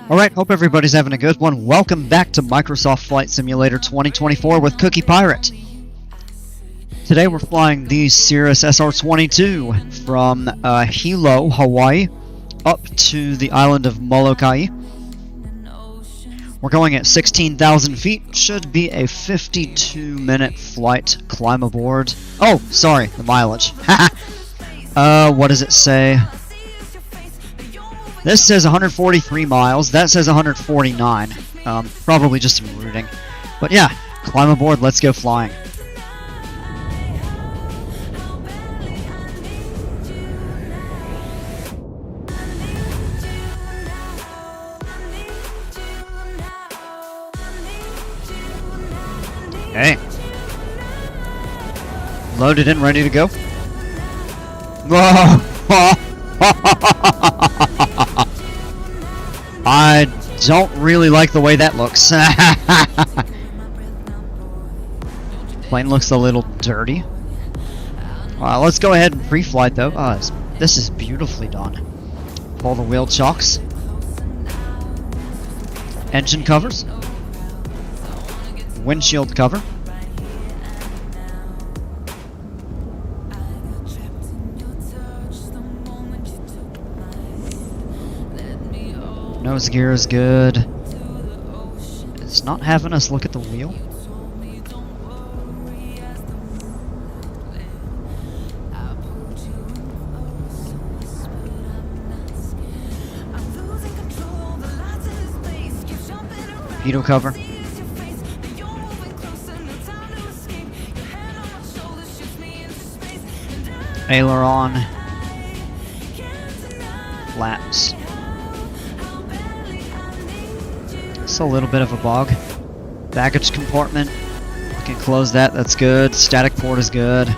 Alright, hope everybody's having a good one. Welcome back to Microsoft Flight Simulator 2024 with Cookie Pirate. Today we're flying the Cirrus SR22 from Hilo, Hawaii, up to the island of Molokai. We're going at 16,000 feet. Should be a 52-minute flight. Climb aboard. Oh, sorry, the mileage. What does it say? This says 143 miles. That says 149. Probably just some routing. But yeah, climb aboard. Let's go flying. Okay. Loaded and ready to go. Whoa! I don't really like the way that looks. Plane looks a little dirty. Let's go ahead and pre-flight though. This is beautifully done. Pull the wheel chocks. Engine covers. Windshield cover. Nose gear is good. It's not having us look at the wheel. Torpedo cover. Aileron. Flaps. It's a little bit of a bog. Baggage compartment. We can close that, that's good. Static port is good.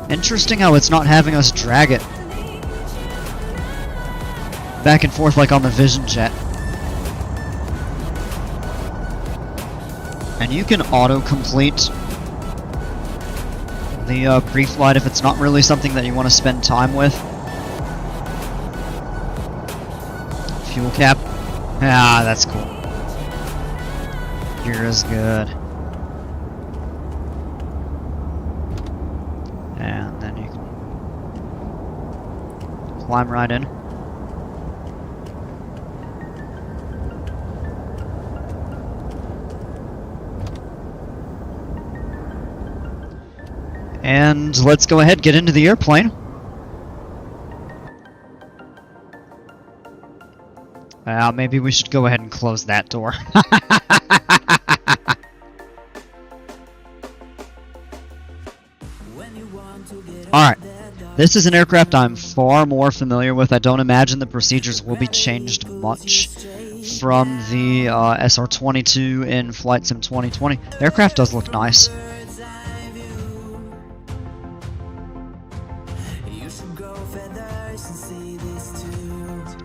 Interesting how it's not having us drag it back and forth like on the Vision Jet. And you can auto-complete the pre-flight if it's not really something that you want to spend time with. Fuel cap. Ah, that's cool. Gear is good. And then you can climb right in. And let's go ahead and get into the airplane. Maybe we should go ahead and close that door. Alright, this is an aircraft I'm far more familiar with. I don't imagine the procedures will be changed much from the SR22 in Flight Sim 2020. The aircraft does look nice.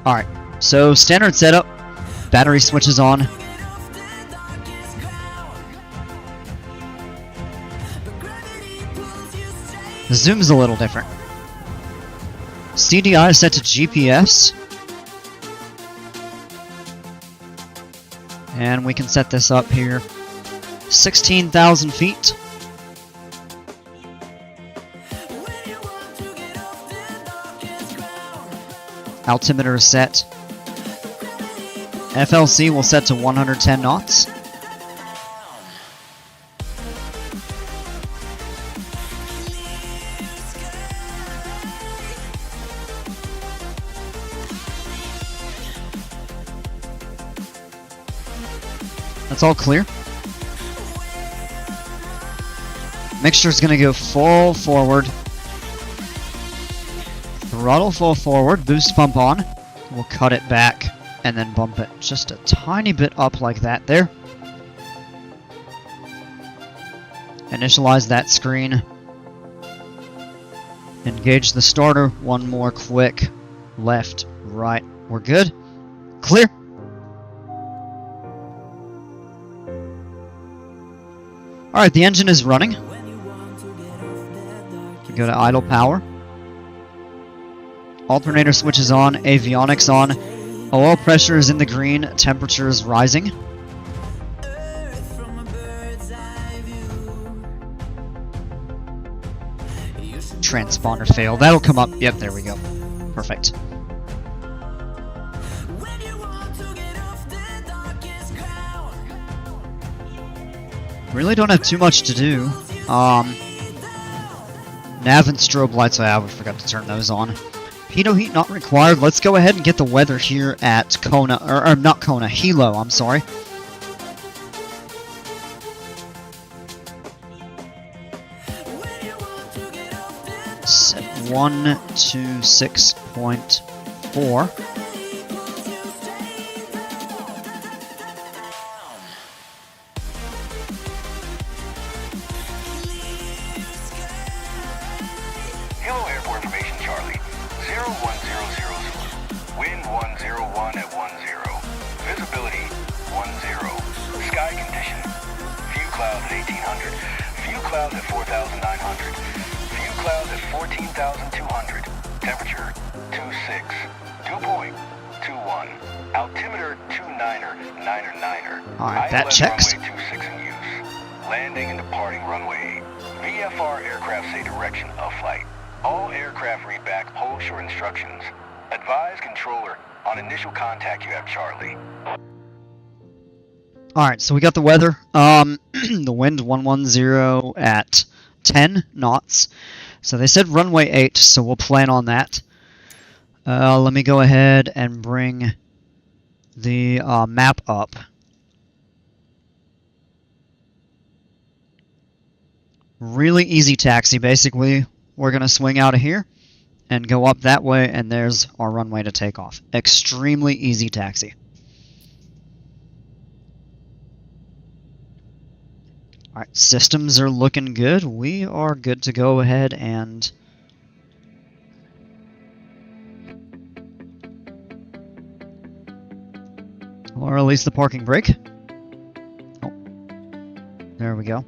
Alright, so standard setup, battery switches on. The zoom is a little different. CDI is set to GPS. And we can set this up here. 16,000 feet. Altimeter is set. FLC will set to 110 knots. That's all clear. Mixture is going to go full forward. Throttle full forward, boost pump on. We'll cut it back and then bump it just a tiny bit up like that there. Initialize that screen. Engage the starter. One more quick. Left, right. We're good. Clear. Alright, the engine is running. We go to idle power. Alternator switch is on, avionics on. Oil pressure is in the green, temperature is rising. Transponder failed. That'll come up. Yep, there we go. Perfect. Really don't have too much to do. Nav and strobe lights, I forgot to turn those on. Pitot heat not required. Let's go ahead and get the weather here at Kona, or not Kona, Hilo, I'm sorry. Set 126.4. Hilo Airport information, Charlie. 01000. Wind 101 at 10. Visibility 10. Sky condition. Few clouds at 1800. Few clouds at 4900. Few clouds at 14,200. Temperature 26. Dew point 21. Altimeter 29er 9er. Alright, that checks. Runway 26 in use. Landing and departing runway. VFR aircraft say direction of flight. All aircraft read back whole short instructions. Advise controller on initial contact you have, Charlie. Alright, so we got the weather. The wind 110 at 10 knots. So they said runway 8, so we'll plan on that. Let me go ahead and bring the map up. Really easy taxi, basically. We're going to swing out of here and go up that way, and there's our runway to take off. Extremely easy taxi. Alright, systems are looking good. We are good to go ahead and... or release the parking brake. Oh, there we go.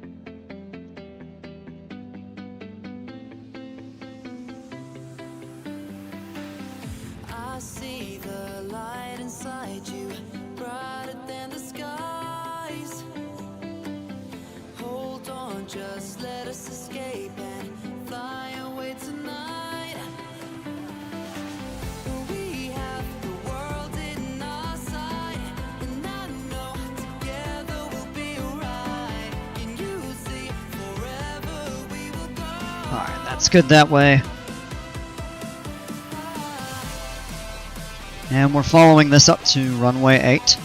Just let us escape and fly away tonight. We have the world in our sight, and I know together we'll be alright. Can you see forever we will go? Alright, that's good that way. And we're following this up to runway 8.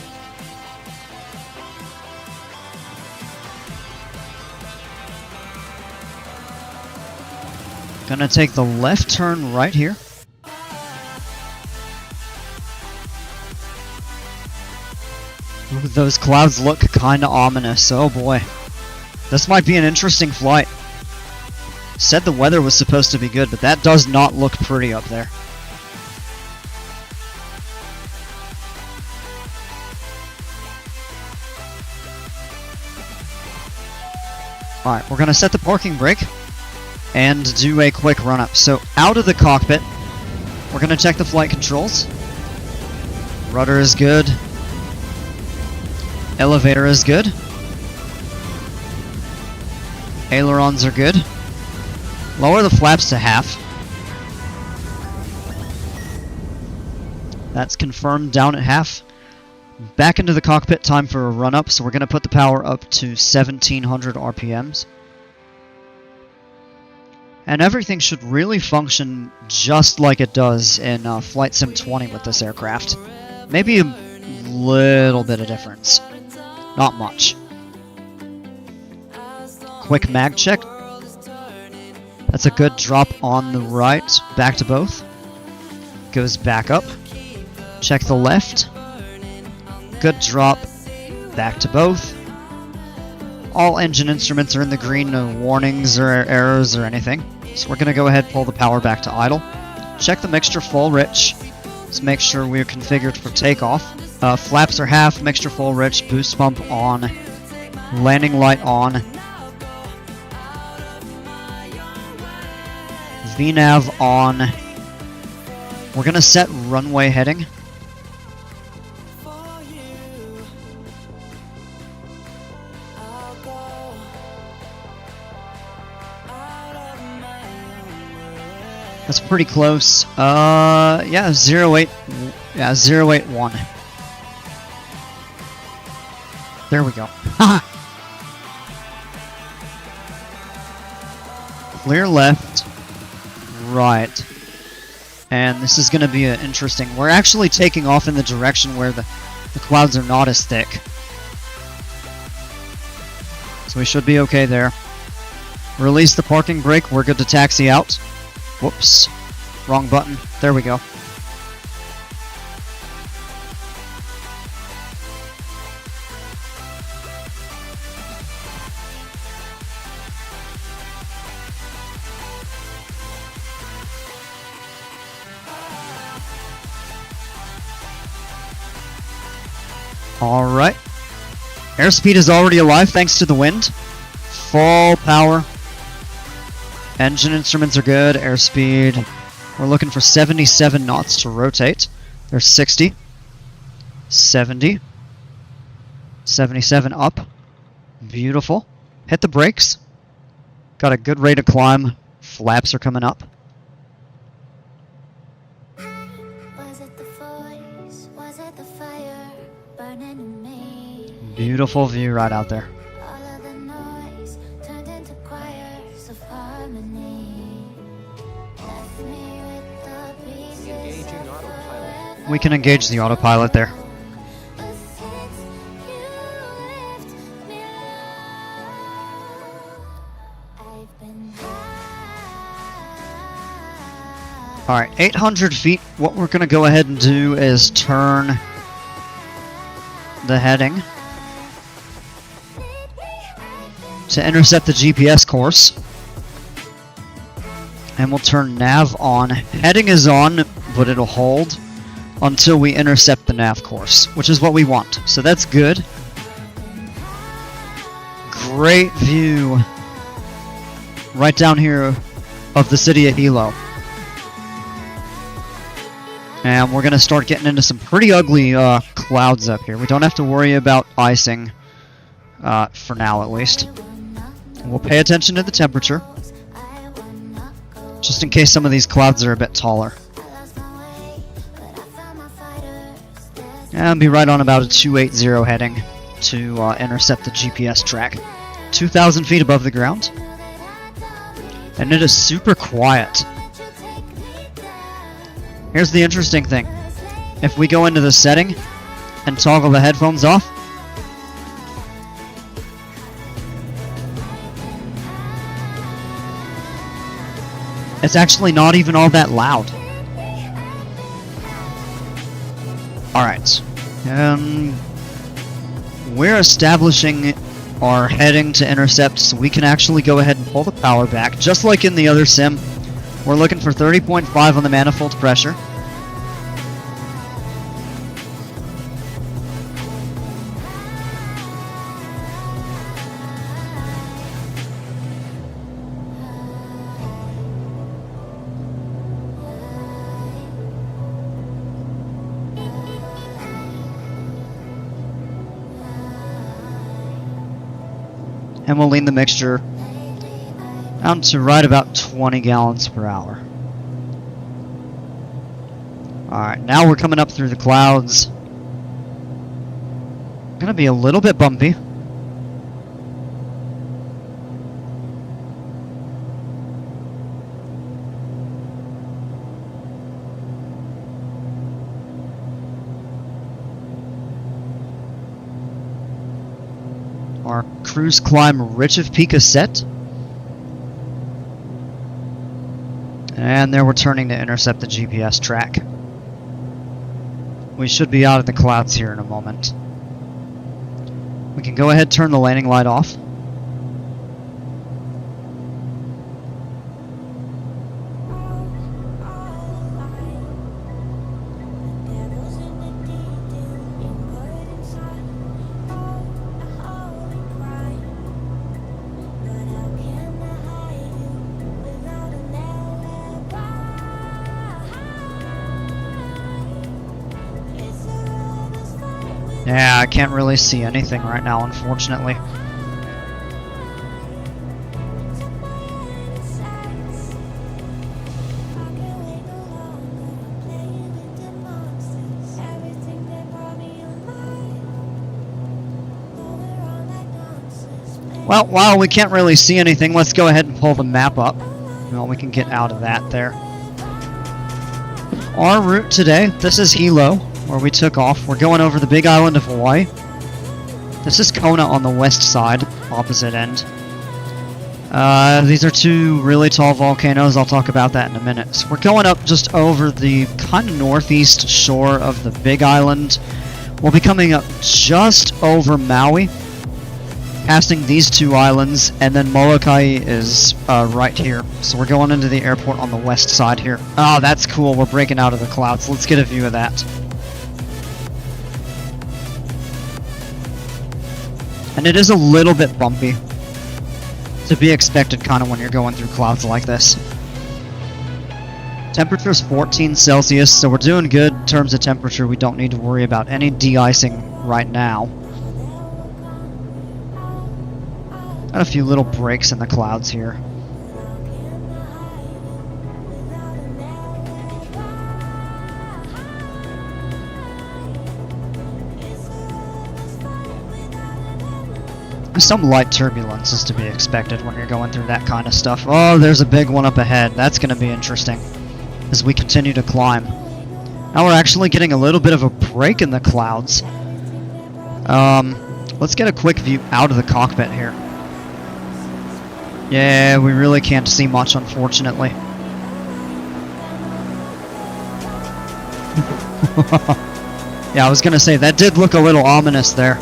Gonna take the left turn right here. Ooh, those clouds look kinda ominous. Oh boy. This might be an interesting flight. Said the weather was supposed to be good, but that does not look pretty up there. Alright, we're gonna set the parking brake and do a quick run-up. So out of the cockpit, we're going to check the flight controls. Rudder is good. Elevator is good. Ailerons are good. Lower the flaps to half. That's confirmed down at half. Back into the cockpit, time for a run-up. So we're going to put the power up to 1700 RPMs. And everything should really function just like it does in Flight Sim 20 with this aircraft. Maybe a little bit of difference. Not much. Quick mag check. That's a good drop on the right. Back to both. Goes back up. Check the left. Good drop. Back to both. All engine instruments are in the green. No warnings or errors or anything. So we're going to go ahead and pull the power back to idle. Check the mixture full rich. Let's make sure we're configured for takeoff. Flaps are half, mixture full rich, boost pump on, landing light on, VNav on. We're gonna set runway heading. For you, I'll go out of my own way. That's pretty close. Yeah, 08. Yeah, 081. There we go. Clear left, right. And this is going to be interesting. We're actually taking off in the direction where the clouds are not as thick. So we should be okay there. Release the parking brake. We're good to taxi out. Whoops. Wrong button. There we go. Alright. Airspeed is already alive thanks to the wind. Full power. Engine instruments are good. Airspeed. We're looking for 77 knots to rotate. There's 60. 70. 77 up. Beautiful. Hit the brakes. Got a good rate of climb. Flaps are coming up. Was it the voice? Was it the fire burning in me? Beautiful view right out there. All of the noise turned into choirs of harmony. Left me with the pieces Engaging of autopilot. forever. We can engage the autopilot there. But since you left me alone, I've been high. Alright, 800 feet. What we're going to go ahead and do is turn the heading to intercept the GPS course. And we'll turn nav on. Heading is on, but it'll hold until we intercept the nav course, which is what we want. So that's good. Great view right down here of the city of Hilo. And we're going to start getting into some pretty ugly clouds up here. We don't have to worry about icing, for now at least. We'll pay attention to the temperature, just in case some of these clouds are a bit taller. And be right on about a 280 heading to intercept the GPS track. 2,000 feet above the ground. And it is super quiet. Here's the interesting thing. If we go into the setting and toggle the headphones off, it's actually not even all that loud. Alright. We're establishing our heading to intercept, so we can actually go ahead and pull the power back, just like in the other sim. We're looking for 30.5 on the manifold pressure. And we'll lean the mixture down to right about 20 gallons per hour. Alright, now we're coming up through the clouds. Gonna be a little bit bumpy. Our cruise climb Rich of Pika set. And there we're turning to intercept the GPS track. We should be out of the clouds here in a moment. We can go ahead and turn the landing light off. Yeah, I can't really see anything right now, unfortunately. Well, while we can't really see anything, let's go ahead and pull the map up. Well, we can get out of that there. Our route today, this is Hilo, where we took off. We're going over the big island of Hawaii. This is Kona on the west side, opposite end. These are two really tall volcanoes. I'll talk about that in a minute. So we're going up just over the kind of northeast shore of the big island. We'll be coming up just over Maui, passing these two islands, and then Molokai is right here. So we're going into the airport on the west side here. Oh, that's cool. We're breaking out of the clouds. Let's get a view of that. And it is a little bit bumpy. To be expected kind of when you're going through clouds like this. Temperature is 14 Celsius, so we're doing good in terms of temperature. We don't need to worry about any de-icing right now. Got a few little breaks in the clouds here. Some light turbulence is to be expected when you're going through that kind of stuff. Oh, there's a big one up ahead. That's going to be interesting as we continue to climb. Now we're actually getting a little bit of a break in the clouds. Let's get a quick view out of the cockpit here. Yeah, we really can't see much, unfortunately. Yeah, I was going to say, that did look a little ominous there.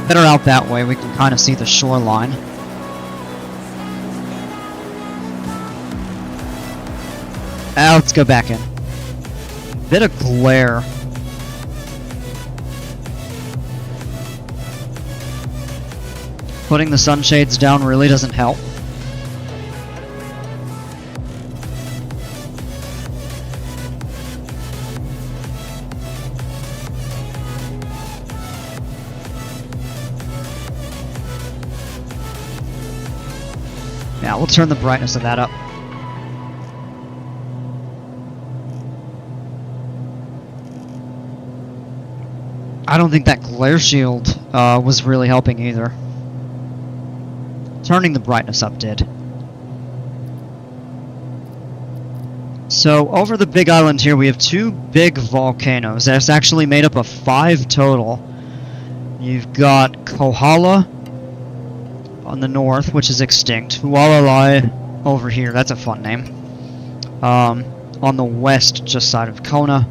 Better out that way, we can kind of see the shoreline. Let's go back in. Bit of glare. Putting the sunshades down really doesn't help. Yeah, we'll turn the brightness of that up. I don't think that glare shield was really helping either. Turning the brightness up did. So over the big island here we have two big volcanoes. That's actually made up of 5 total. You've got Kohala on the north, which is extinct. Hualalai over here, that's a fun name. On the west, just side of Kona,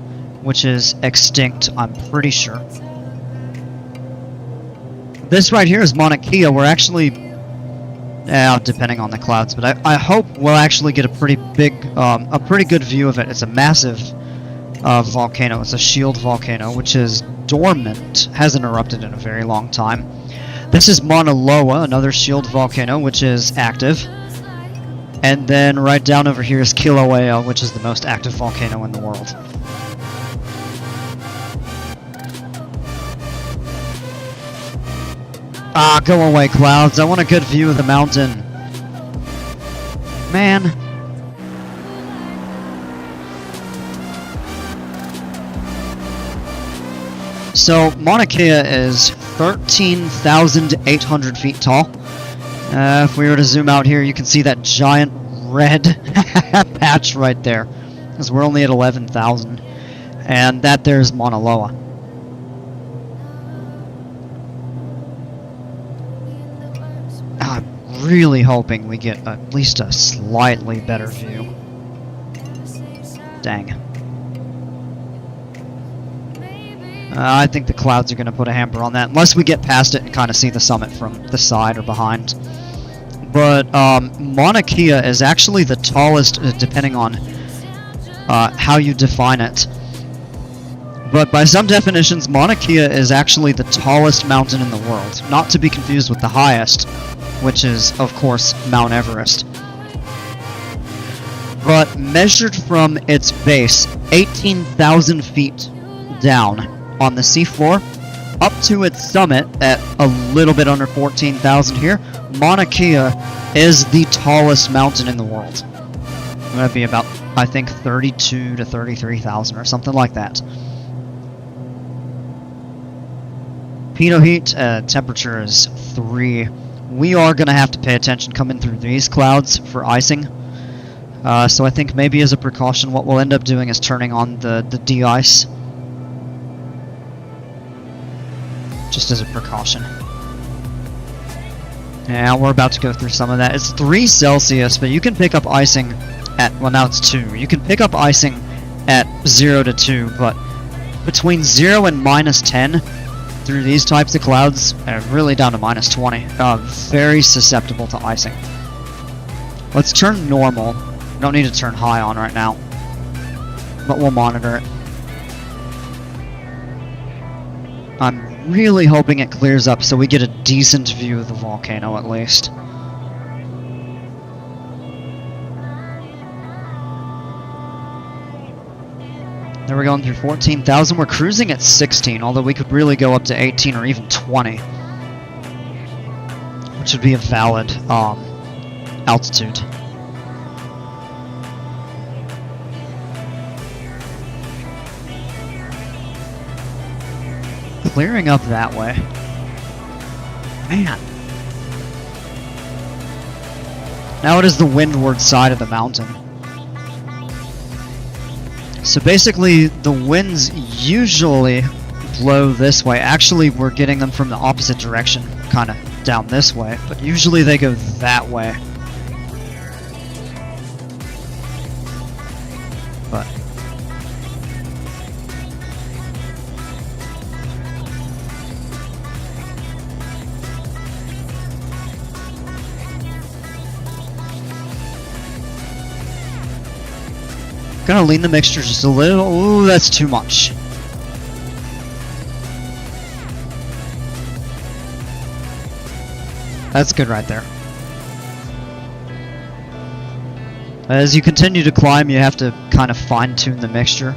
which is extinct, I'm pretty sure. This right here is Mauna Kea. We're actually, depending on the clouds, but I hope we'll actually get a pretty good view of it. It's a massive volcano. It's a shield volcano, which is dormant, hasn't erupted in a very long time. This is Mauna Loa, another shield volcano, which is active. And then right down over here is Kilauea, which is the most active volcano in the world. Ah, go away, clouds. I want a good view of the mountain. Man. So, Mauna Kea is 13,800 feet tall. If we were to zoom out here, you can see that giant red patch right there. Because we're only at 11,000. And that there's Mauna Loa. I'm really hoping we get at least a slightly better view. Dang. I think the clouds are going to put a hamper on that, unless we get past it and kind of see the summit from the side or behind. But Mauna Kea is actually the tallest, depending on how you define it. But by some definitions, Mauna Kea is actually the tallest mountain in the world, not to be confused with the highest, which is, of course, Mount Everest. but measured from its base, 18,000 feet down on the seafloor, up to its summit at a little bit under 14,000 here, Mauna Kea is the tallest mountain in the world. That'd be about, I think, 32 to 33,000 or something like that. Pitot heat, temperature is 3. We are going to have to pay attention coming through these clouds for icing. So I think maybe as a precaution what we'll end up doing is turning on the de-ice. Just as a precaution. Yeah, we're about to go through some of that. It's 3 Celsius, but you can pick up icing at, well now it's 2. You can pick up icing at 0 to 2, but between 0 and minus 10 through these types of clouds, really down to minus 20. Very susceptible to icing. Let's turn normal. Don't need to turn high on right now, but we'll monitor it. I'm really hoping it clears up so we get a decent view of the volcano at least. Now we're going through 14,000. We're cruising at 16, although we could really go up to 18 or even 20, which would be a valid altitude. Clearing up that way. Man. Now it is the windward side of the mountain. So basically, the winds usually blow this way. Actually, we're getting them from the opposite direction, kind of down this way, but usually they go that way. But gonna lean the mixture just a little. Ooh, that's too much. That's good right there. As you continue to climb, you have to kind of fine-tune the mixture.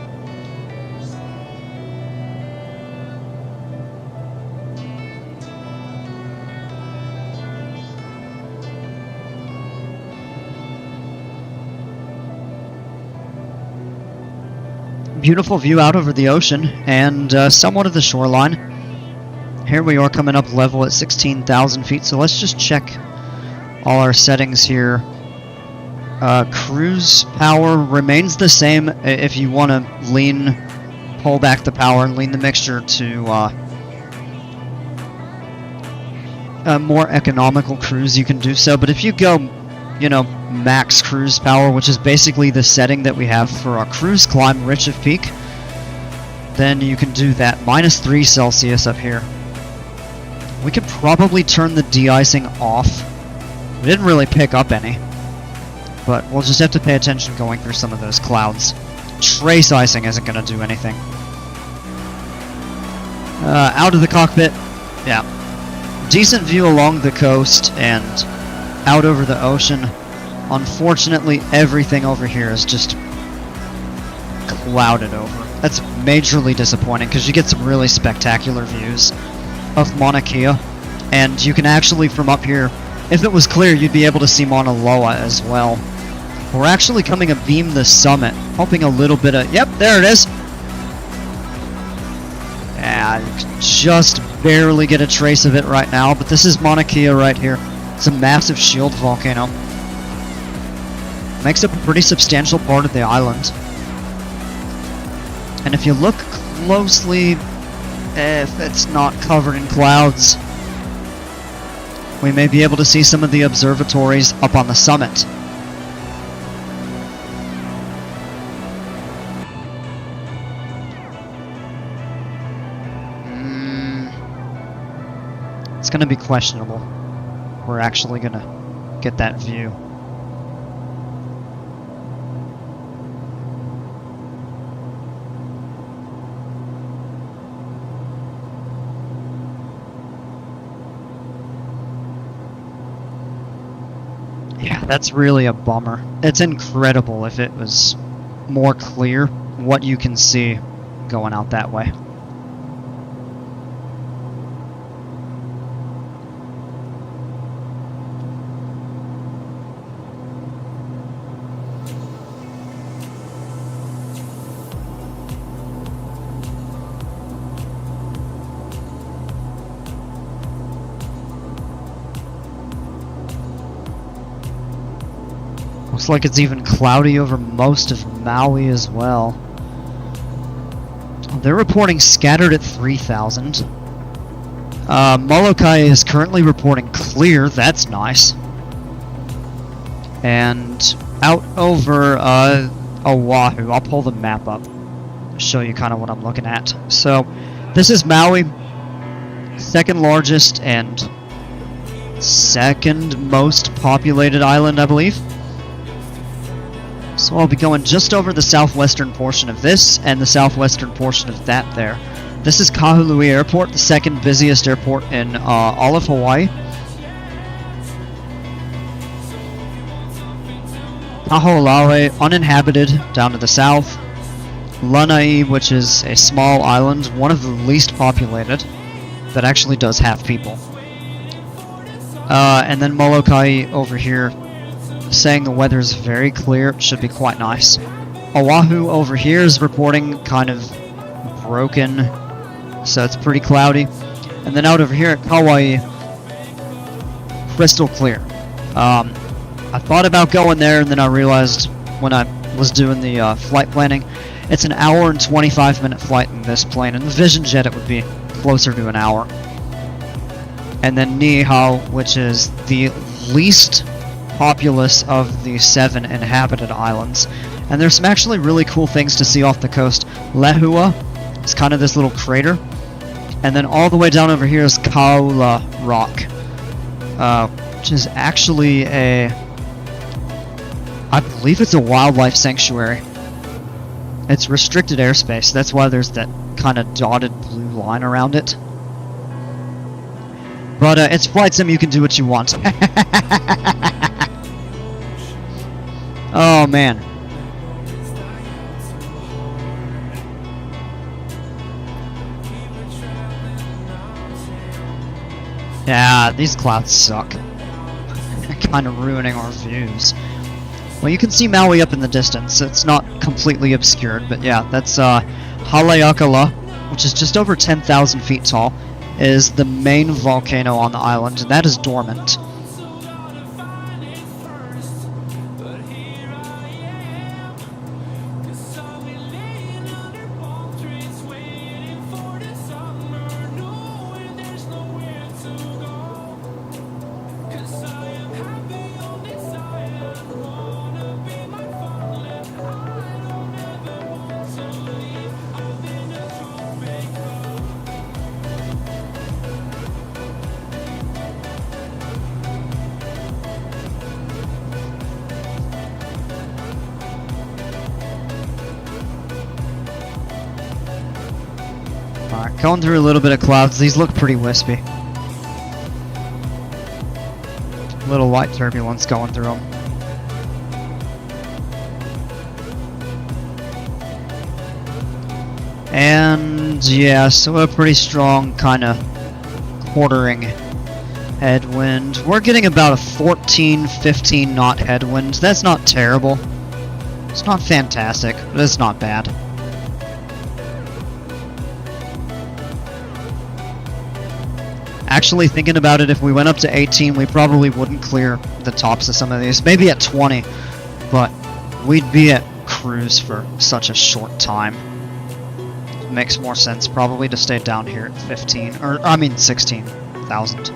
Beautiful view out over the ocean and somewhat of the shoreline. Here we are coming up level at 16,000 feet, so let's just check all our settings here. Cruise power remains the same. If you want to pull back the power and lean the mixture to a more economical cruise, you can do so. But if you go, you know, max cruise power, which is basically the setting that we have for our cruise climb, Rich of Peak, then you can do that. Minus 3 Celsius up here. We could probably turn the de-icing off. We didn't really pick up any, but we'll just have to pay attention going through some of those clouds. Trace icing isn't going to do anything. Out of the cockpit, yeah. Decent view along the coast and out over the ocean. Unfortunately, everything over here is just clouded over. That's majorly disappointing because you get some really spectacular views of Mauna Kea, and you can actually, from up here, if it was clear, you'd be able to see Mauna Loa as well. We're actually coming abeam the summit, hoping a little bit of... Yep, there it is! Yeah, you can just barely get a trace of it right now, but this is Mauna Kea right here. It's a massive shield volcano. Makes up a pretty substantial part of the island. And if you look closely, if it's not covered in clouds, we may be able to see some of the observatories up on the summit. It's going to be questionable. We're actually going to get that view. Yeah, that's really a bummer. It's incredible if it was more clear what you can see going out that way. Looks like it's even cloudy over most of Maui as well. They're reporting scattered at 3,000. Molokai is currently reporting clear. That's nice. And out over Oahu, I'll pull the map up, show you kind of what I'm looking at. So this is Maui, second largest and second most populated island, I believe. So I'll be going just over the southwestern portion of this and the southwestern portion of that there. This is Kahului Airport, the second busiest airport in all of Hawaii. Kaho'olawe, uninhabited, down to the south. Lanai, which is a small island, one of the least populated, that actually does have people. And then Molokai over here, saying the weather's very clear, should be quite nice. Oahu over here is reporting kind of broken, so it's pretty cloudy. And then out over here at Kauai, crystal clear. I thought about going there, and then I realized when I was doing the flight planning, it's an hour and 25-minute flight in this plane. In the Vision Jet, it would be closer to an hour. And then Niihau, which is the least populous of the 7 inhabited islands. And there's some actually really cool things to see off the coast. Lehua is kind of this little crater. And then all the way down over here is Kaula Rock, which is actually a... I believe it's a wildlife sanctuary. It's restricted airspace. That's why there's that kind of dotted blue line around it. But it's flight sim, you can do what you want. Oh man. Yeah, these clouds suck. Kind of ruining our views. Well, you can see Maui up in the distance. It's not completely obscured, but yeah, that's Haleakala, which is just over 10,000 feet tall, is the main volcano on the island, and that is dormant. Alright, going through a little bit of clouds. These look pretty wispy. Little light turbulence going through them. And yeah, so a pretty strong kind of quartering headwind. We're getting about a 14-15 knot headwind. That's not terrible. It's not fantastic, but it's not bad. Actually, thinking about it, if we went up to 18, we probably wouldn't clear the tops of some of these. Maybe at 20, but we'd be at cruise for such a short time. It makes more sense probably to stay down here at 15, or I mean 16,000.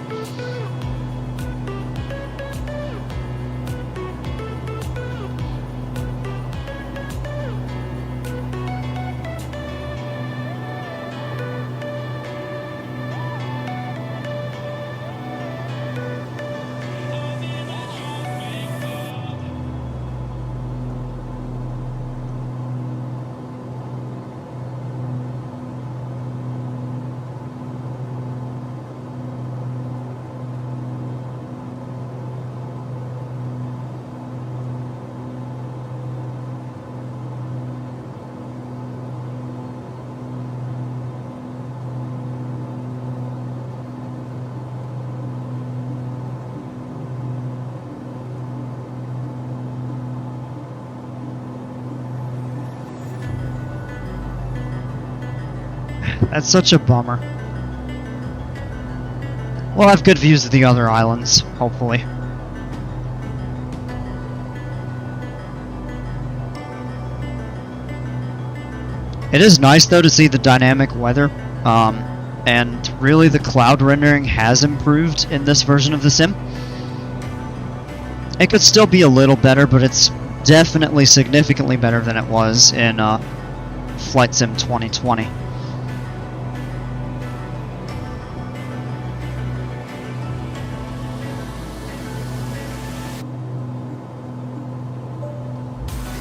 That's such a bummer. We'll have good views of the other islands, hopefully. It is nice, though, to see the dynamic weather, and really the cloud rendering has improved in this version of the sim. It could still be a little better, but it's definitely significantly better than it was in Flight Sim 2020.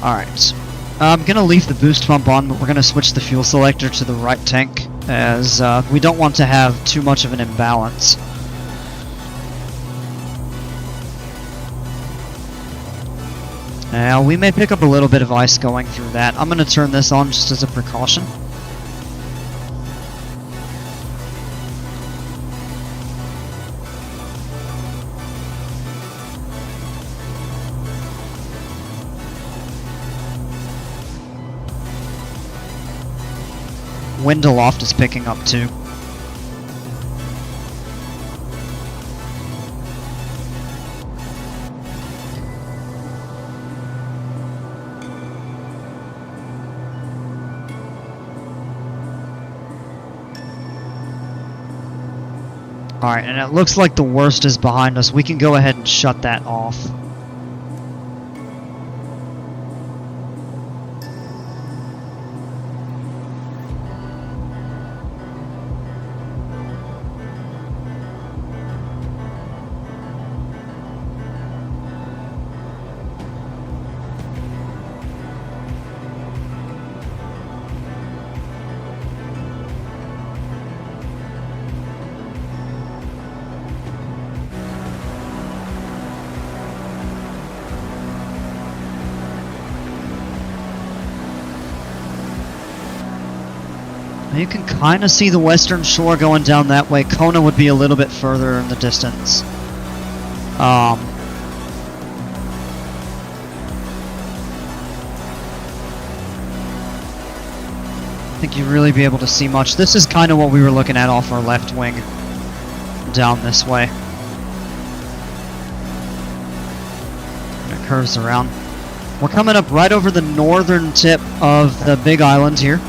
Alright. I'm going to leave the boost pump on, but we're going to switch the fuel selector to the right tank, as we don't want to have too much of an imbalance. Now, we may pick up a little bit of ice going through that. I'm going to turn this on just as a precaution. Wind aloft is picking up too. Alright, and it looks like the worst is behind us. We can go ahead and shut that off. You can kind of see the western shore going down that way. Kona would be a little bit further in the distance. I think you'd really be able to see much. This is kind of what we were looking at off our left wing down this way. And it curves around. We're coming up right over the northern tip of the big island here.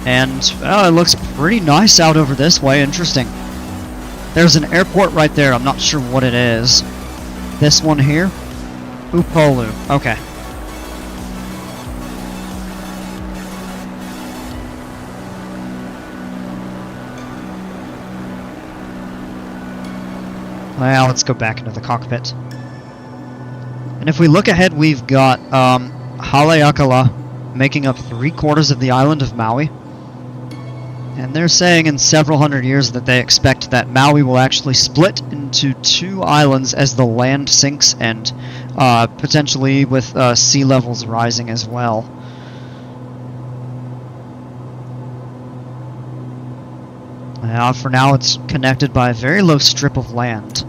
And it looks pretty nice out over this way. Interesting. There's an airport right there. I'm not sure what it is. This one here? Upolu. Okay. Well, let's go back into the cockpit. And if we look ahead, we've got Haleakala making up 3/4 of the island of Maui. And they're saying in several hundred years that they expect that Maui will actually split into 2 islands as the land sinks and potentially with sea levels rising as well. For now it's connected by a very low strip of land.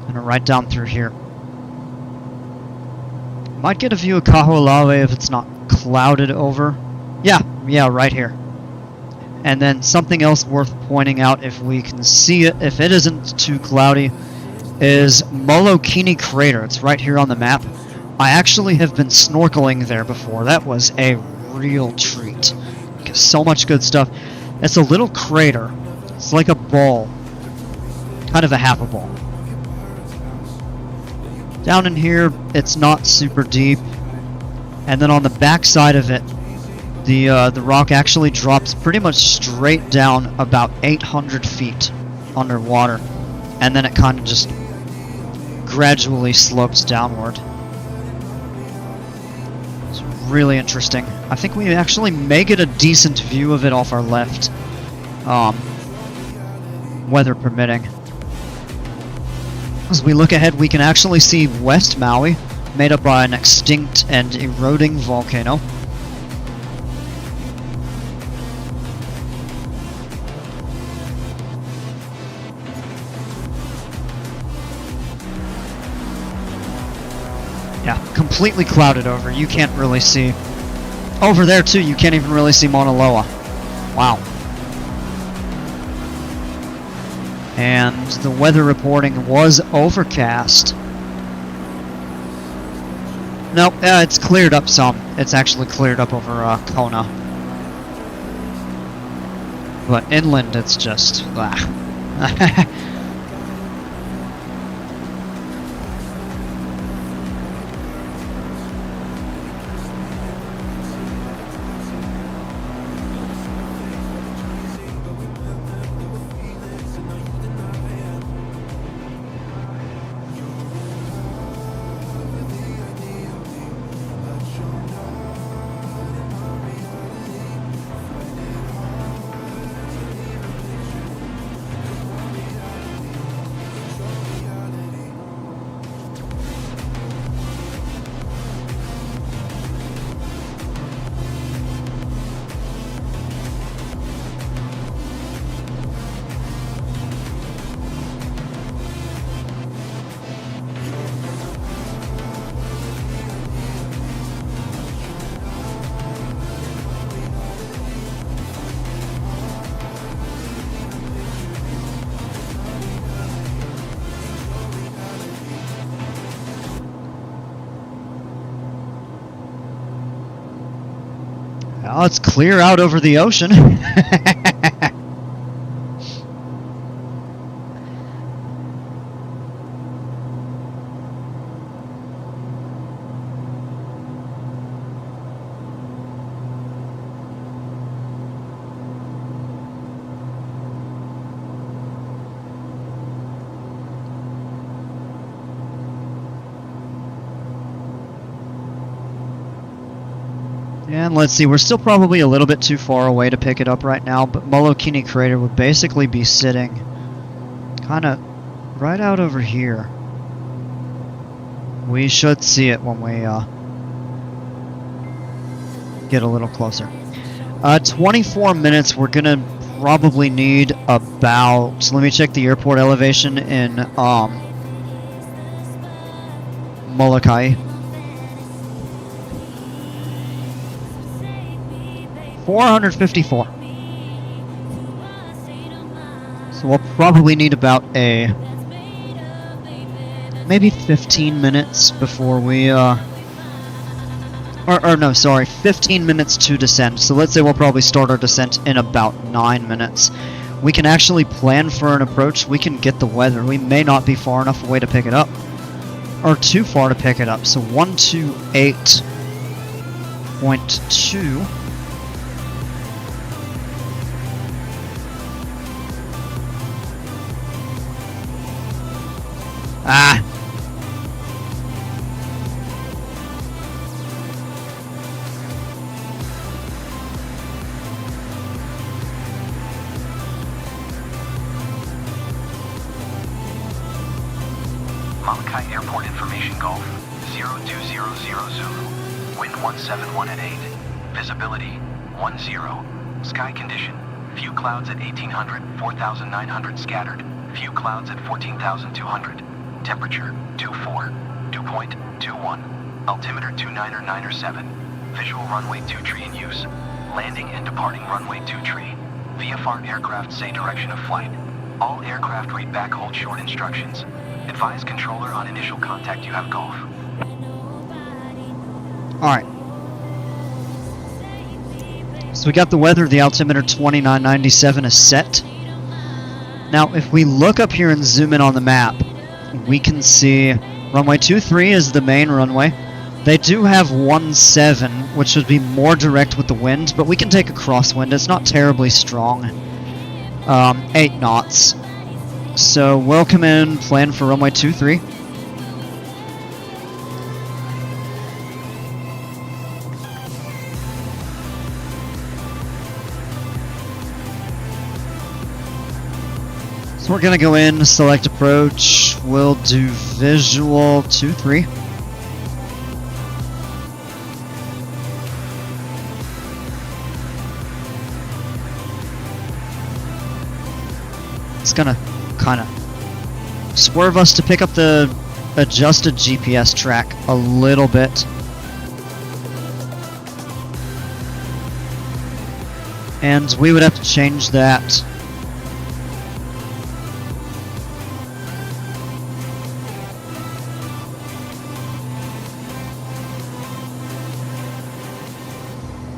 And right down through here. Might get a view of Kaho'olawe if it's not clouded over. Yeah, right here. And then something else worth pointing out, if we can see it, if it isn't too cloudy, is Molokai Crater. It's right here on the map. I actually have been snorkeling there before. That was a real treat. So much good stuff. It's a little crater. It's like a ball. Kind of a half a ball. Down in here, it's not super deep. And then on the back side of it, the rock actually drops pretty much straight down about 800 feet underwater, and then it kind of just gradually slopes downward. It's really interesting. I think we actually may get a decent view of it off our left, weather permitting. As we look ahead, we can actually see West Maui, made up by an extinct and eroding volcano. Yeah, completely clouded over. You can't really see. Over there, too, you can't even really see Mauna Loa. Wow. And the weather reporting was overcast. Nope, it's cleared up some. It's actually cleared up over Kona. But inland, it's just... Oh, it's clear out over the ocean. And let's see, we're still probably a little bit too far away to pick it up right now, but Molokai Crater would basically be sitting kind of right out over here. We should see it when we get a little closer. 24 minutes, we're going to probably need about, let me check the airport elevation in Molokai. 454. So we'll probably need about maybe 15 minutes before we, or no, sorry, 15 minutes to descend. So let's say we'll probably start our descent in about 9 minutes. We can actually plan for an approach. We can get the weather. We may not be far enough away to pick it up, or too far to pick it up. So 128.2. Ah! Molokai Airport Information Gulf, 0200 Zulu. Wind 171 at 8. Visibility 10. Sky condition, few clouds at 1800, 4900 scattered. Few clouds at 14,200. Temperature 24. Dew point 21. Altimeter 29907. Visual runway 23 in use. Landing and departing runway 23. VFR aircraft say direction of flight. All aircraft read back hold short instructions. Advise controller on initial contact you have Gulf. Alright. So we got the weather, the altimeter 2997 is set. Now, if we look up here and zoom in on the map, we can see runway 23 is the main runway. They do have 17, which would be more direct with the wind, but we can take a crosswind. It's not terribly strong. 8 knots. So we'll come in, plan for runway 23. So we're going to go in, select approach, we'll do visual 23. It's going to kind of swerve us to pick up the adjusted GPS track a little bit. And we would have to change that.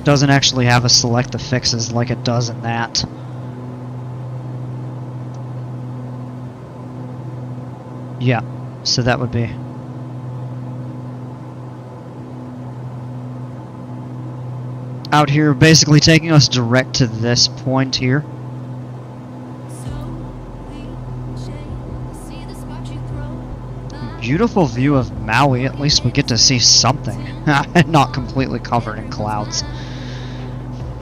Doesn't actually have a select the fixes like it does in that. Yeah, so that would be out here, basically taking us direct to this point here. Beautiful view of Maui. At least we get to see something. Not completely covered in clouds.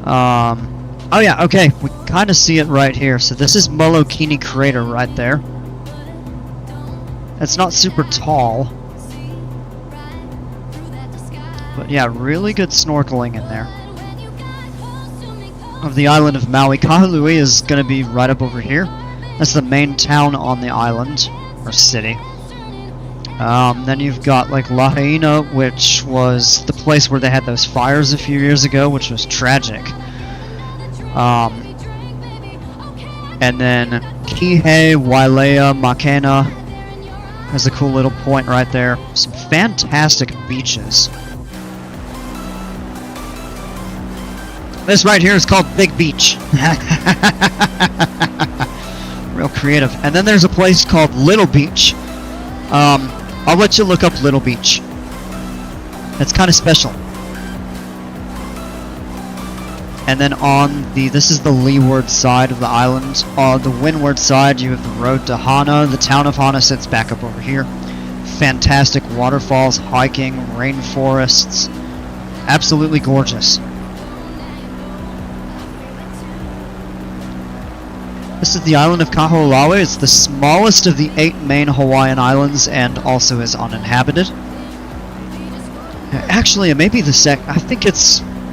Oh yeah, okay, we kind of see it right here. So this is Molokai crater right there. It's not super tall, but yeah, really good snorkeling in there. Of the island of Maui, Kahului is going to be right up over here. That's the main town on the island, or city. Then you've got like Lahaina, which was the place where they had those fires a few years ago, which was tragic. And then Kihei, Wailea, Makena. There's a cool little point right there. Some fantastic beaches. This right here is called Big Beach. Real creative. And then there's a place called Little Beach. I'll let you look up Little Beach. It's kind of special. And then on the, this is the leeward side of the island. On the windward side, you have the road to Hana. The town of Hana sits back up over here. Fantastic waterfalls, hiking, rainforests. Absolutely gorgeous. This is the island of Kahoolawe. It's the smallest of the 8 main Hawaiian islands and also is uninhabited. Actually, it may be the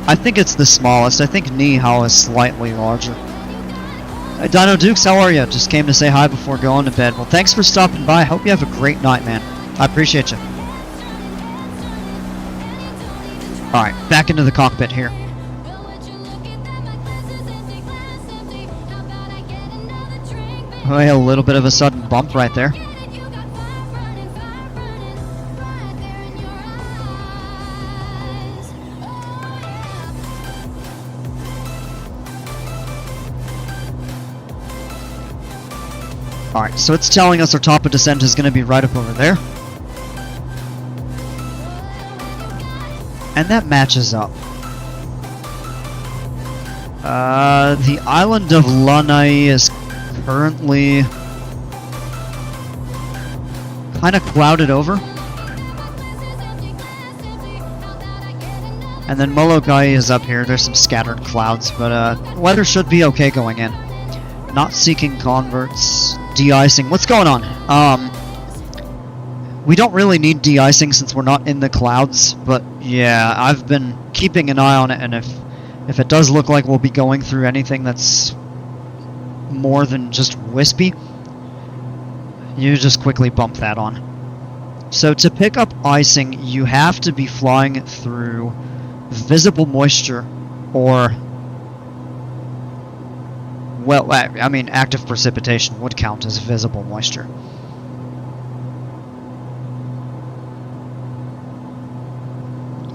I think it's the smallest. I think Niihau is slightly larger. Hey, Dino Dukes, how are you? Just came to say hi before going to bed. Well, thanks for stopping by. Hope you have a great night, man. I appreciate you. Alright, back into the cockpit here. Oh, yeah, a little bit of a sudden bump right there. Alright, so it's telling us our top of descent is going to be right up over there. And that matches up. The island of Lanai is currently kind of clouded over. And then Molokai is up here. There's some scattered clouds, but weather should be okay going in. Not seeking converts. De-icing. What's going on? We don't really need de-icing since we're not in the clouds, but yeah, I've been keeping an eye on it, and if it does look like we'll be going through anything that's more than just wispy, you just quickly bump that on. So to pick up icing, you have to be flying through visible moisture or, well, I mean, active precipitation would count as visible moisture.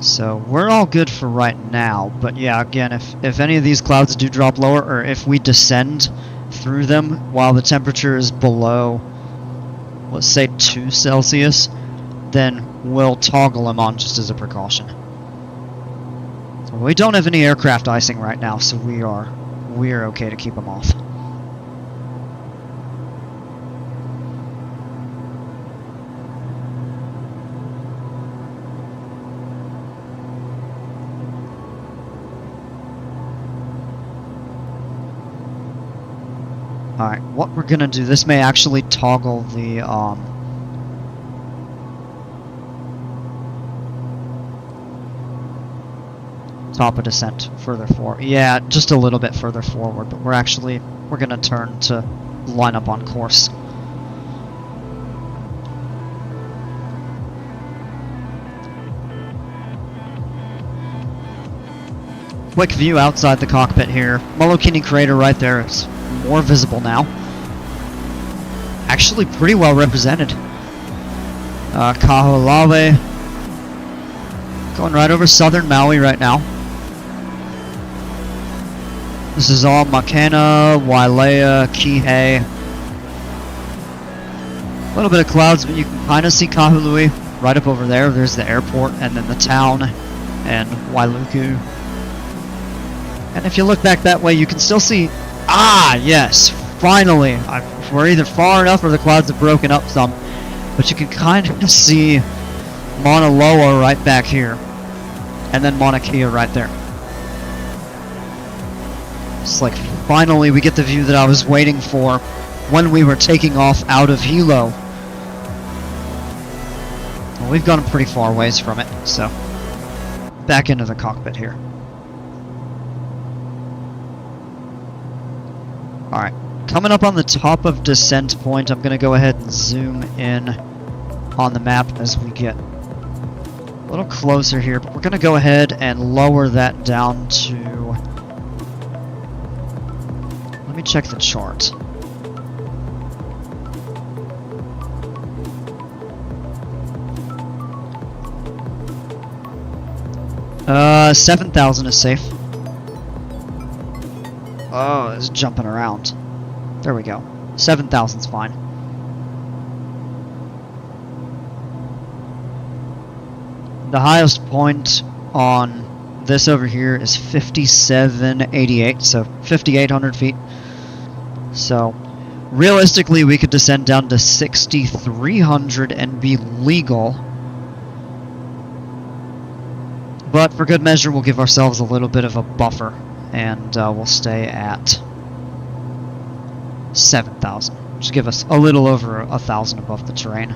So we're all good for right now, but yeah, again, if any of these clouds do drop lower, or if we descend through them while the temperature is below, let's say 2 Celsius, then we'll toggle them on just as a precaution. So we don't have any aircraft icing right now, so we're okay to keep them off. Alright, what we're gonna do, this may actually toggle the, top of descent further forward. Yeah, just a little bit further forward, but we're gonna turn to line up on course. quick view outside the cockpit here. Molokai crater right there is more visible now. Actually pretty well represented. Kaho'olawe. Going right over southern Maui right now. This is all Makena, Wailea, Kihei. A little bit of clouds, but you can kind of see Kahului right up over there. There's the airport, and then the town, and Wailuku. And if you look back that way, you can still see... Ah, yes, finally! We're either far enough or the clouds have broken up some. But you can kind of see Mauna Loa right back here. And then Mauna Kea right there. It's like, finally we get the view that I was waiting for when we were taking off out of Hilo. Well, we've gone pretty far ways from it, so back into the cockpit here. Alright, coming up on the top of descent point, I'm going to go ahead and zoom in on the map as we get a little closer here, but we're going to go ahead and lower that down to... Let me check the chart. 7,000 is safe. Oh, it's jumping around. There we go. 7,000's fine. The highest point on this over here is 5788, so 5,800 feet. So, realistically, we could descend down to 6,300 and be legal. But for good measure, we'll give ourselves a little bit of a buffer, and we'll stay at 7,000, which give us a little over 1,000 above the terrain.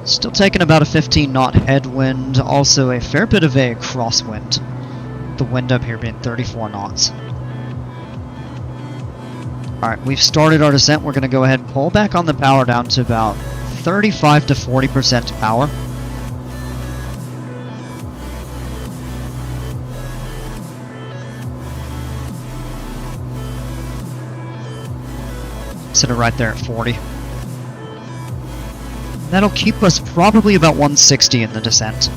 Still taking about a 15-knot headwind, also a fair bit of a crosswind. The wind up here being 34 knots. Alright, we've started our descent. We're going to go ahead and pull back on the power down to about 35 to 40% power. Set it right there at 40. That'll keep us probably about 160 in the descent.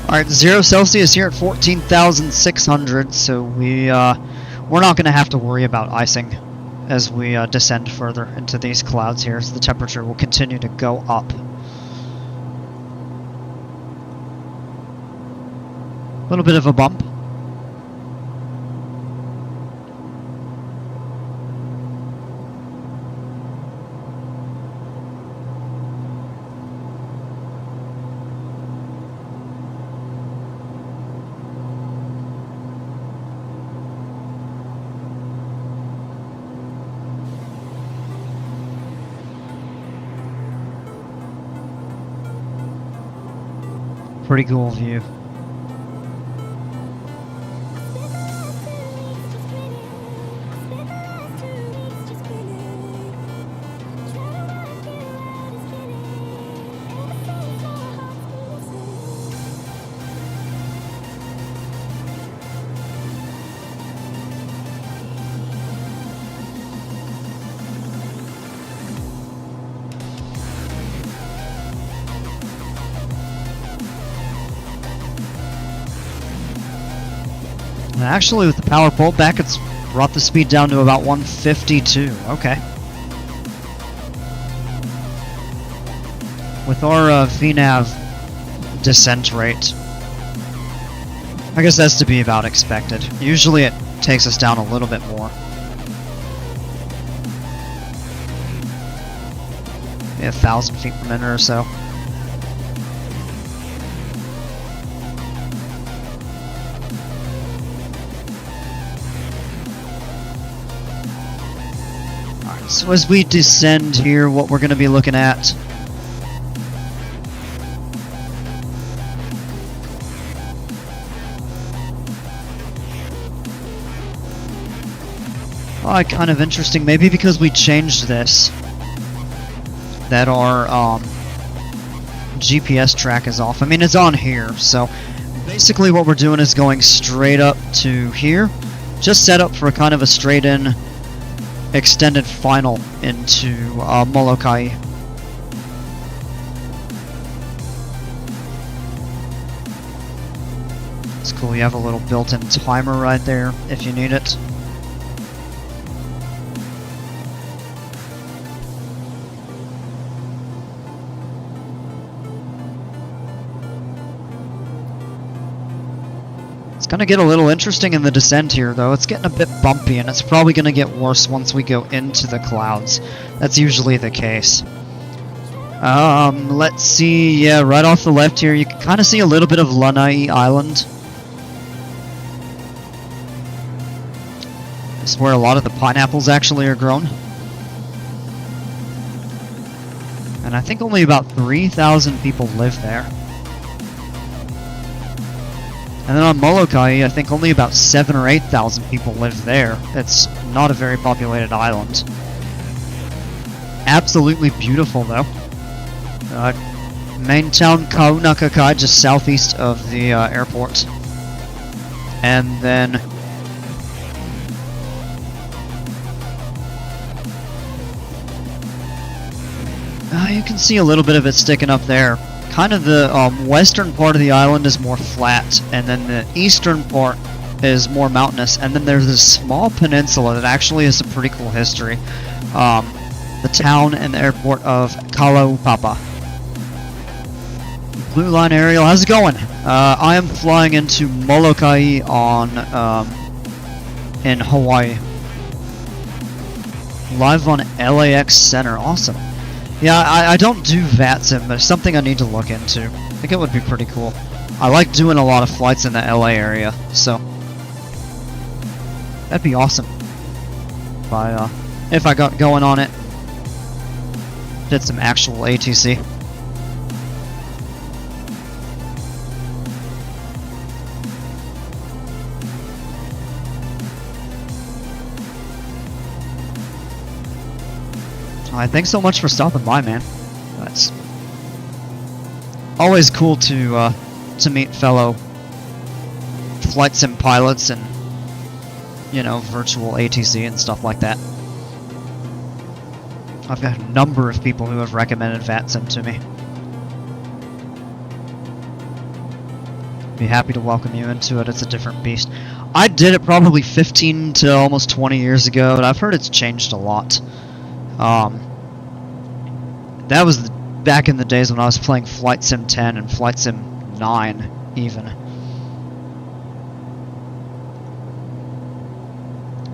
Alright, 0 Celsius here at 14,600, so we're not going to have to worry about icing as we descend further into these clouds here, as the temperature will continue to go up. A little bit of a bump. Pretty cool view. Actually, with the power pulled back, it's brought the speed down to about 152. Okay. With our VNAV descent rate, I guess that's to be about expected. Usually at takes us down a little bit more. Yeah, 1,000 feet per minute or so. Alright, so as we descend here, what we're going to be looking at. Kind of interesting, maybe because we changed this, that our GPS track is off. I mean, it's on here, so basically what we're doing is going straight up to here, just set up for a kind of a straight-in extended final into Molokai. It's cool, you have a little built-in timer right there if you need it. It's going to get a little interesting in the descent here, though. It's getting a bit bumpy, and it's probably going to get worse once we go into the clouds. That's usually the case. Let's see. Yeah, right off the left here, you can kind of see a little bit of Lanai Island. This is where a lot of the pineapples actually are grown. And I think only about 3,000 people live there. And then on Molokai, I think only about 7,000 or 8,000 people live there. It's not a very populated island. Absolutely beautiful, though. Main town Kaunakakai, just southeast of the airport. And then you can see a little bit of it sticking up there. Kind of the western part of the island is more flat, and then the eastern part is more mountainous, and then there's this small peninsula that actually has some pretty cool history. The town and the airport of Kalaupapa. Blue Line Aerial, how's it going? I am flying into Molokai in Hawaii. Live on LAX Center, awesome. Yeah, I don't do VATSIM, but it's something I need to look into. I think it would be pretty cool. I like doing a lot of flights in the LA area, so that'd be awesome. If I got going on it, did some actual ATC. Alright, thanks so much for stopping by, man. It's always cool to meet fellow flight sim pilots and, you know, virtual ATC and stuff like that. I've got a number of people who have recommended VATSIM to me. Be happy to welcome you into it. It's a different beast. I did it probably 15 to almost 20 years ago, but I've heard it's changed a lot. That was back in the days when I was playing Flight Sim 10 and Flight Sim 9, even.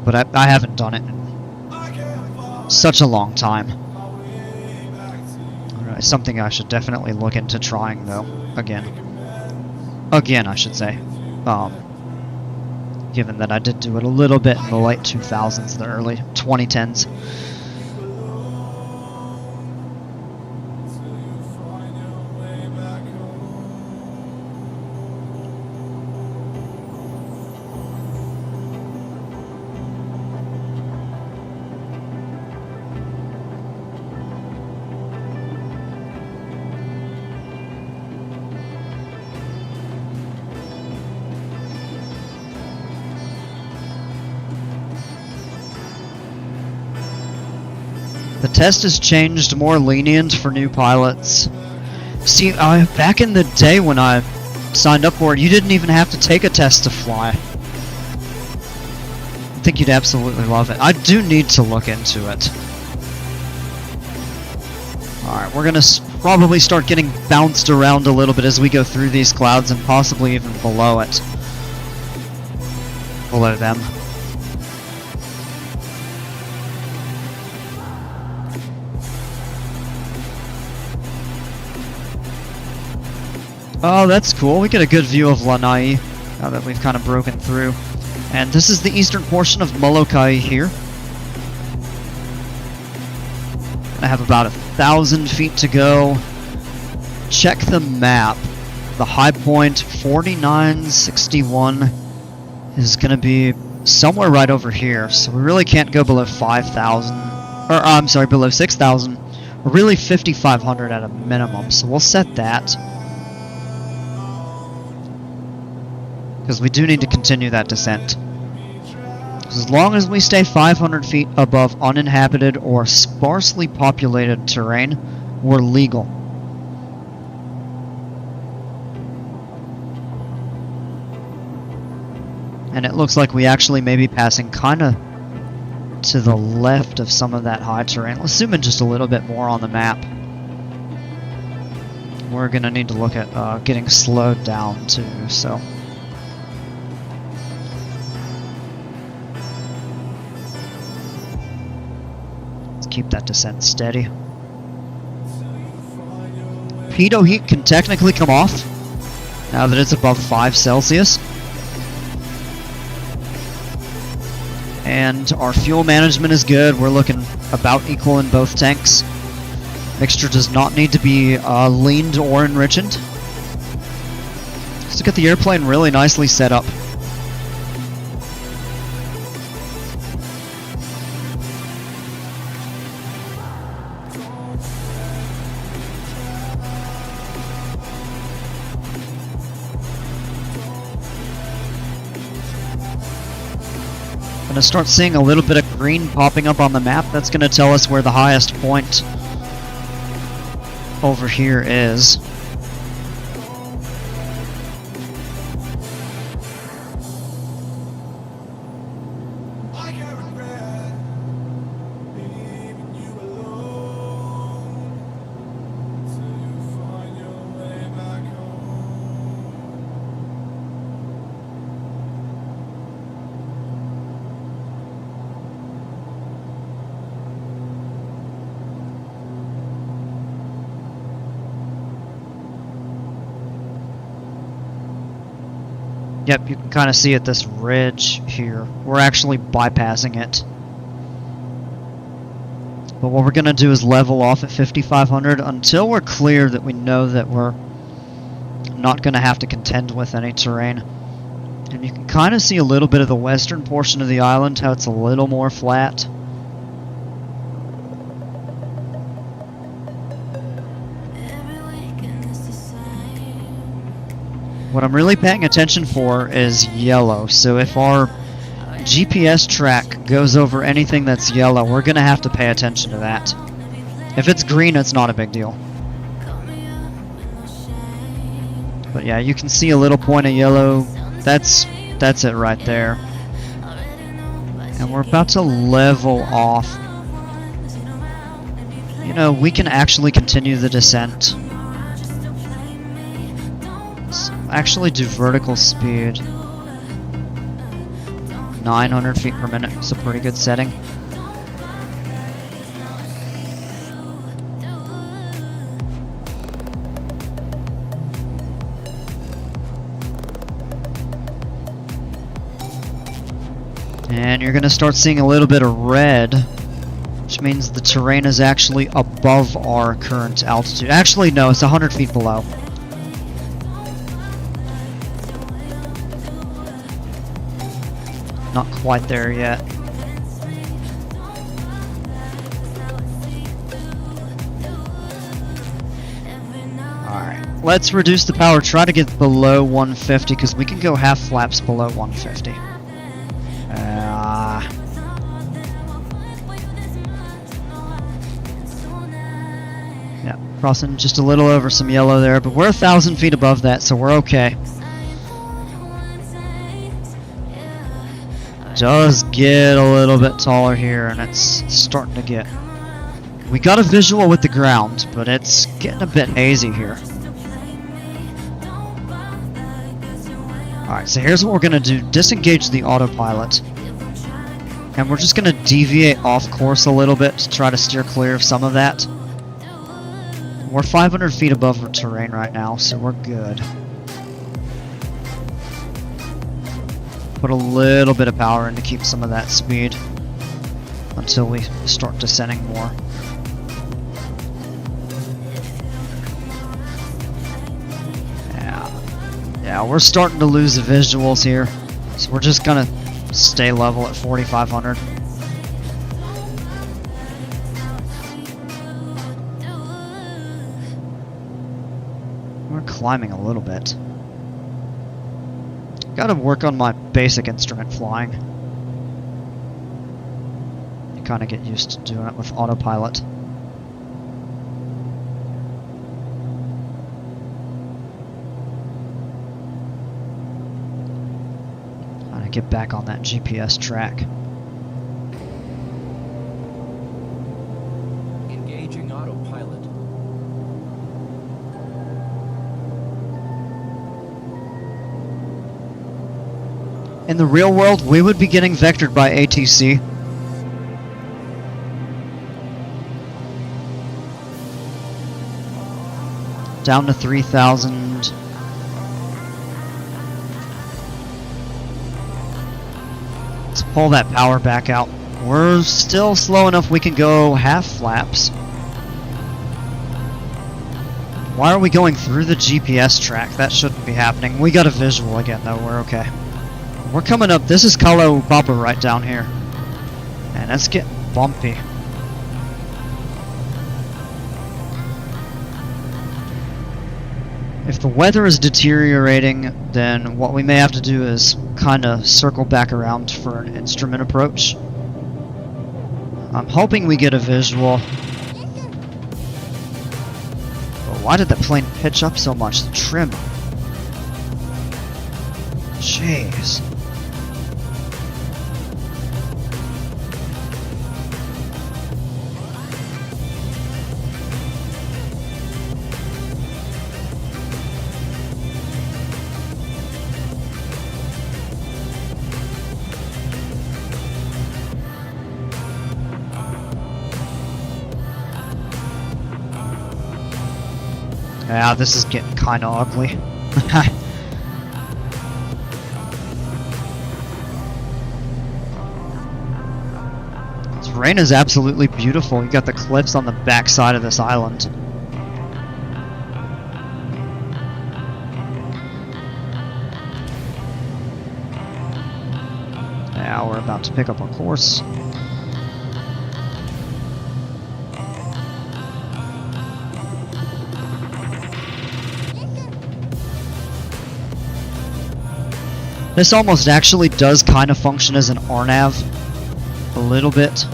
But I haven't done it in such a long time. Alright, something I should definitely look into trying, though. Again, I should say. Given that I did do it a little bit in the late 2000s, the early 2010s. The test has changed, more lenient for new pilots. See, back in the day when I signed up for it, you didn't even have to take a test to fly. I think you'd absolutely love it. I do need to look into it. Alright, we're gonna probably start getting bounced around a little bit as we go through these clouds and possibly even below it. Below them. Oh, that's cool. We get a good view of Lanai now that we've kind of broken through. And this is the eastern portion of Molokai here. I have about 1,000 feet to go. Check the map. The high point, 4961, is going to be somewhere right over here. So we really can't go below 5,000. Or, I'm sorry, below 6,000. Or really 5,500 at a minimum. So we'll set that. Because we do need to continue that descent. As long as we stay 500 feet above uninhabited or sparsely populated terrain, we're legal. And it looks like we actually may be passing kind of to the left of some of that high terrain. Let's zoom in just a little bit more on the map. We're going to need to look at getting slowed down too, so... keep that descent steady. Pitot heat can technically come off now that it's above 5 Celsius. And our fuel management is good. We're looking about equal in both tanks. Mixture does not need to be leaned or enriched. Just to get the airplane really nicely set up. Going to start seeing a little bit of green popping up on the map. That's going to tell us where the highest point over here is. Yep, you can kind of see at this ridge here. We're actually bypassing it. But what we're going to do is level off at 5,500 until we're clear that we know that we're not going to have to contend with any terrain. And you can kind of see a little bit of the western portion of the island, how it's a little more flat. What I'm really paying attention for is yellow. So if our GPS track goes over anything that's yellow, we're going to have to pay attention to that. If it's green, it's not a big deal. But yeah, you can see a little point of yellow. That's it right there. And we're about to level off. You know, we can actually continue the descent. Actually do vertical speed. 900 feet per minute. It's a pretty good setting. And you're going to start seeing a little bit of red, which means the terrain is actually above our current altitude. Actually, no, it's 100 feet below. Not quite there yet. Alright, let's reduce the power, try to get below 150, because we can go half flaps below 150. Yeah, crossing just a little over some yellow there, but we're 1,000 feet above that, so we're okay. Does get a little bit taller here, and it's starting to get... We got a visual with the ground, but it's getting a bit hazy here. Alright, so here's what we're going to do. Disengage the autopilot. And we're just going to deviate off course a little bit to try to steer clear of some of that. We're 500 feet above the terrain right now, so we're good. Put a little bit of power in to keep some of that speed until we start descending more. Yeah, we're starting to lose the visuals here, so we're just gonna stay level at 4,500. We're climbing a little bit. Gotta work on my basic instrument flying. You kinda get used to doing it with autopilot. Trying to get back on that GPS track. Engaging autopilot. In the real world, we would be getting vectored by ATC. Down to 3,000. Let's pull that power back out. We're still slow enough we can go half flaps. Why are we going through the GPS track? That shouldn't be happening. We got a visual again though, we're okay. We're coming up, this is Kalo Baba right down here. And it's getting bumpy. If the weather is deteriorating, then what we may have to do is kind of circle back around for an instrument approach. I'm hoping we get a visual. But why did that plane pitch up so much? The trim. Jeez. Yeah, this is getting kind of ugly. This rain is absolutely beautiful. You got the cliffs on the back side of this island. Yeah, we're about to pick up our course. This almost actually does kind of function as an RNAV, a little bit.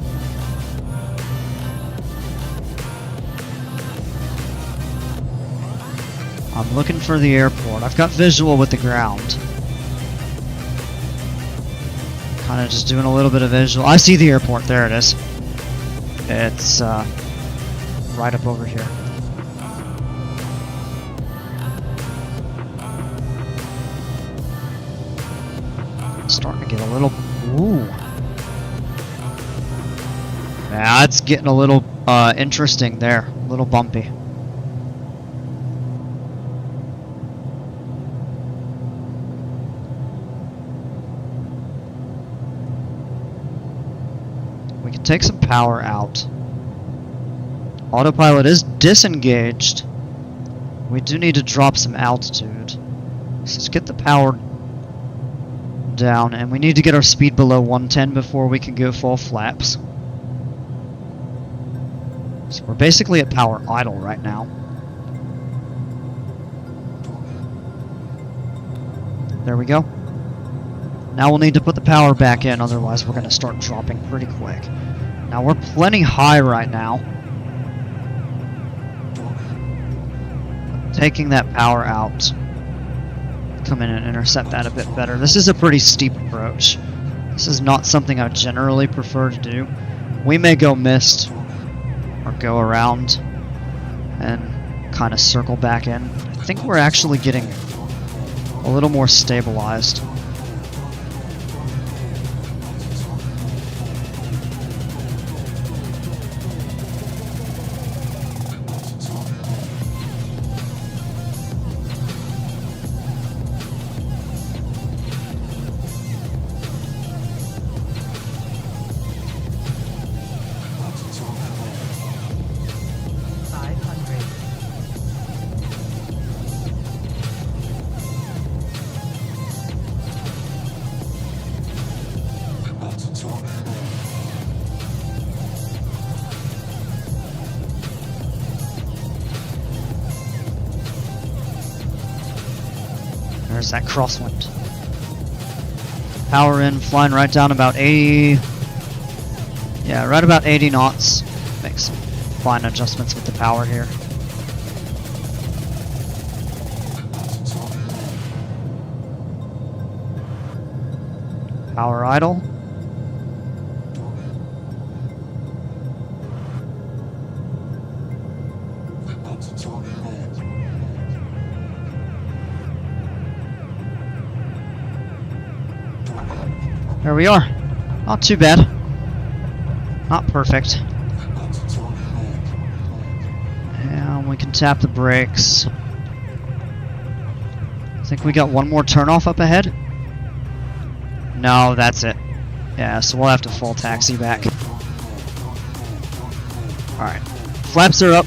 I'm looking for the airport. I've got visual with the ground. Kind of just doing a little bit of visual. I see the airport. There it is. It's right up over here. Starting to get a little... Ooh. Yeah, it's getting a little interesting there. A little bumpy. We can take some power out. Autopilot is disengaged. We do need to drop some altitude. So let's get the power down, and we need to get our speed below 110 before we can go full flaps. So we're basically at power idle right now. There we go. Now we'll need to put the power back in, otherwise we're going to start dropping pretty quick. Now we're plenty high right now. Taking that power out. Come in and intercept that a bit better. This is a pretty steep approach. This is not something I generally prefer to do. We may go mist or go around and kind of circle back in. I think we're actually getting a little more stabilized. There's that crosswind. Power in, flying right down about 80. Yeah, right about 80 knots. Make some fine adjustments with the power here. Power idle. There we are. Not too bad. Not perfect. And we can tap the brakes. I think we got one more turnoff up ahead. No, that's it. Yeah, so we'll have to full taxi back. Alright. Flaps are up.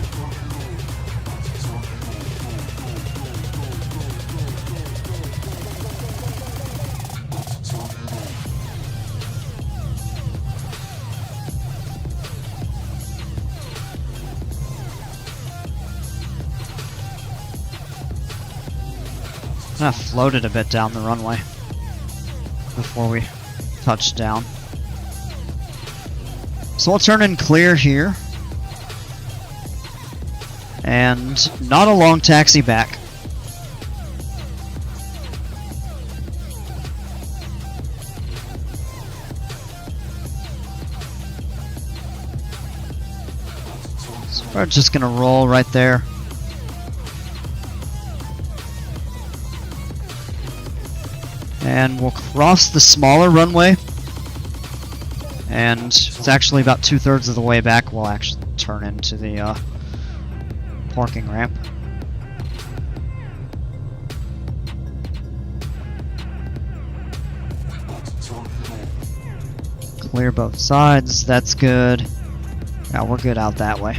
Kind of floated a bit down the runway before we touched down. So we'll turn in clear here. And not a long taxi back. So we're just gonna roll right there. And we'll cross the smaller runway. And it's actually about 2/3 of the way back. We'll actually turn into the parking ramp. Clear both sides. That's good. Yeah, we're good out that way.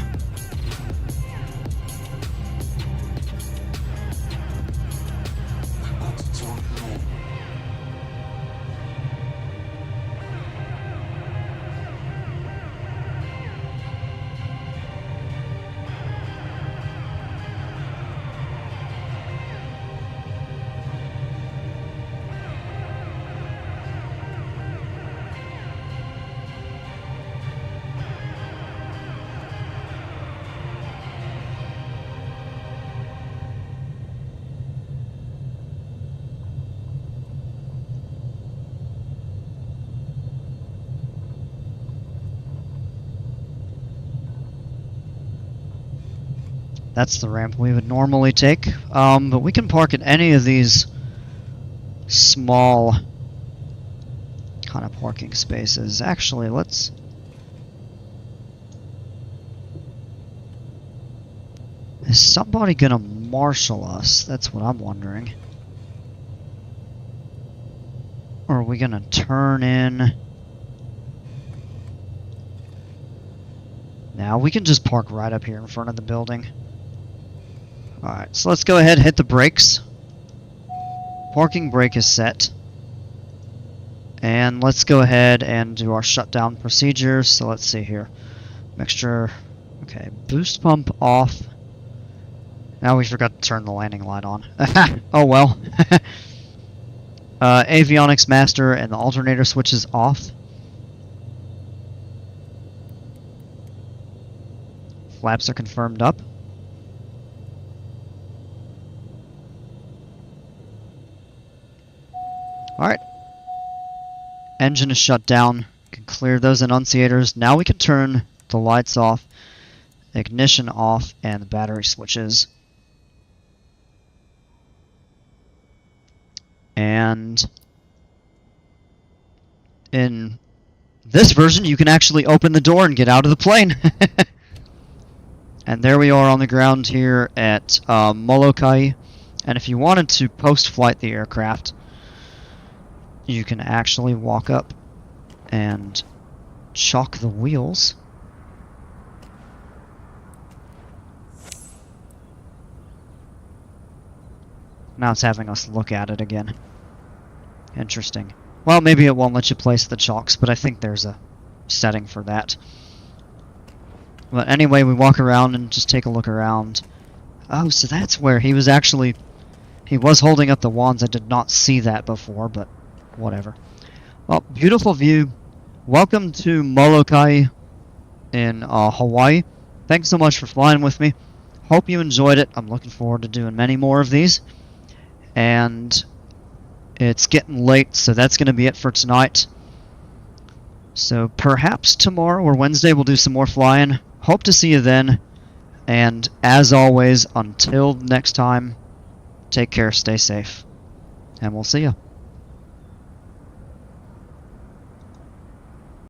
That's the ramp we would normally take, but we can park at any of these small kind of parking spaces. Actually, let's... Is somebody gonna marshal us? That's what I'm wondering. Or are we gonna turn in? Now we can just park right up here in front of the building. Alright, so let's go ahead and hit the brakes. Parking brake is set. And let's go ahead and do our shutdown procedures. So let's see here. Mixture. Okay, boost pump off. Now we forgot to turn the landing light on. Oh well. Avionics master and the alternator switches off. Flaps are confirmed up. Alright. Engine is shut down. Can clear those annunciators. Now we can turn the lights off, ignition off, and the battery switches. And in this version, you can actually open the door and get out of the plane. And there we are on the ground here at Molokai. And if you wanted to post-flight the aircraft, you can actually walk up and chock the wheels. Now it's having us look at it again. Interesting. Well, maybe it won't let you place the chocks, but I think there's a setting for that. But anyway, we walk around and just take a look around. Oh, so that's where he was actually... He was holding up the wands. I did not see that before, but whatever. Well, beautiful view. Welcome to Molokai in Hawaii. Thanks so much for flying with me. Hope you enjoyed it. I'm looking forward to doing many more of these. And it's getting late, so that's going to be it for tonight. So perhaps tomorrow or Wednesday we'll do some more flying. Hope to see you then. And as always, until next time, take care, stay safe, and we'll see you.